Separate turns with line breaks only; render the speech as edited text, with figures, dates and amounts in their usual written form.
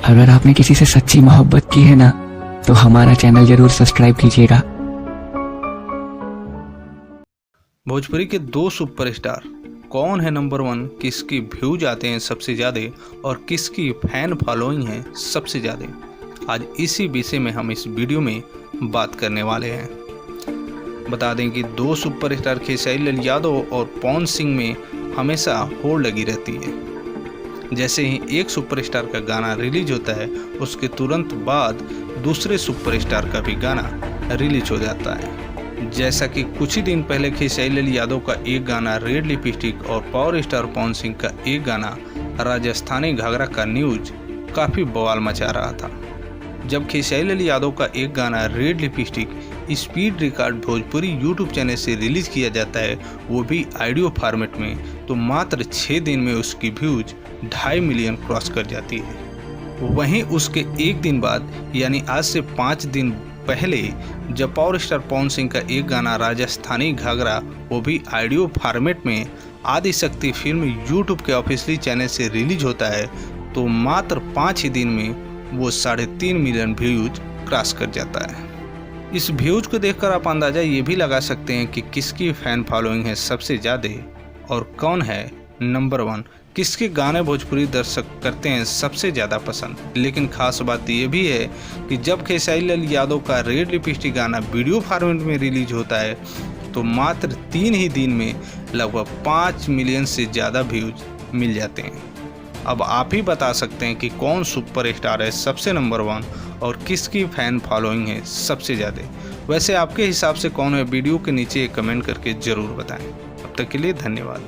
अगर आपने किसी से सच्ची मोहब्बत की है ना, तो हमारा चैनल जरूर सब्सक्राइब कीजिएगा।
भोजपुरी के दो सुपरस्टार कौन है नंबर वन, किसकी व्यूज आते हैं सबसे ज़्यादा और किसकी फैन फॉलोइंग है सबसे ज़्यादा, आज इसी विषय में हम इस वीडियो में बात करने वाले हैं। बता दें कि दो सुपरस्टार खेसारी लाल यादव और पवन सिंह में हमेशा होड़ लगी रहती है। जैसे ही एक सुपरस्टार का गाना रिलीज होता है, उसके तुरंत बाद दूसरे सुपरस्टार का भी गाना रिलीज हो जाता है। जैसा कि कुछ ही दिन पहले खेसारी लाल यादव का एक गाना रेड लिपस्टिक और पावर स्टार पवन सिंह का एक गाना राजस्थानी घाघरा का न्यूज काफ़ी बवाल मचा रहा था। जब खेसारी लाल यादव का एक गाना red lipstick speed record Bhojpuri YouTube channel से रिलीज किया जाता है, वो भी ऑडियो फॉर्मेट में, तो मात्र 6 दिन में उसकी व्यूज 2.5 मिलियन क्रॉस कर जाती है। वहीं उसके एक दिन बाद यानी आज से 5 दिन पहले जब पावर स्टार पवन सिंह का एक गाना राजस्थानी घाघरा, वो भी ऑडियो फॉर्मेट में आदि शक्ति फिल्म यूट्यूब के ऑफिशियल चैनल से रिलीज होता है, तो मात्र 5 ही दिन में वो 3.5 मिलियन व्यूज क्रॉस कर जाता है। इस व्यूज को देखकर आप अंदाज़ा ये भी लगा सकते हैं कि किसकी फ़ैन फॉलोइंग है सबसे ज़्यादा और कौन है नंबर वन, किसके गाने भोजपुरी दर्शक करते हैं सबसे ज़्यादा पसंद। लेकिन खास बात ये भी है कि जब खेसारी लाल यादव का रेड लिपस्टिक गाना वीडियो फॉर्मेट में रिलीज होता है, तो मात्र 3 ही दिन में लगभग 5 मिलियन से ज़्यादा व्यूज मिल जाते हैं। अब आप ही बता सकते हैं कि कौन सुपरस्टार है सबसे नंबर वन और किसकी फ़ैन फॉलोइंग है सबसे ज़्यादा। वैसे आपके हिसाब से कौन है, वीडियो के नीचे कमेंट करके ज़रूर बताएं। अब तक के लिए धन्यवाद।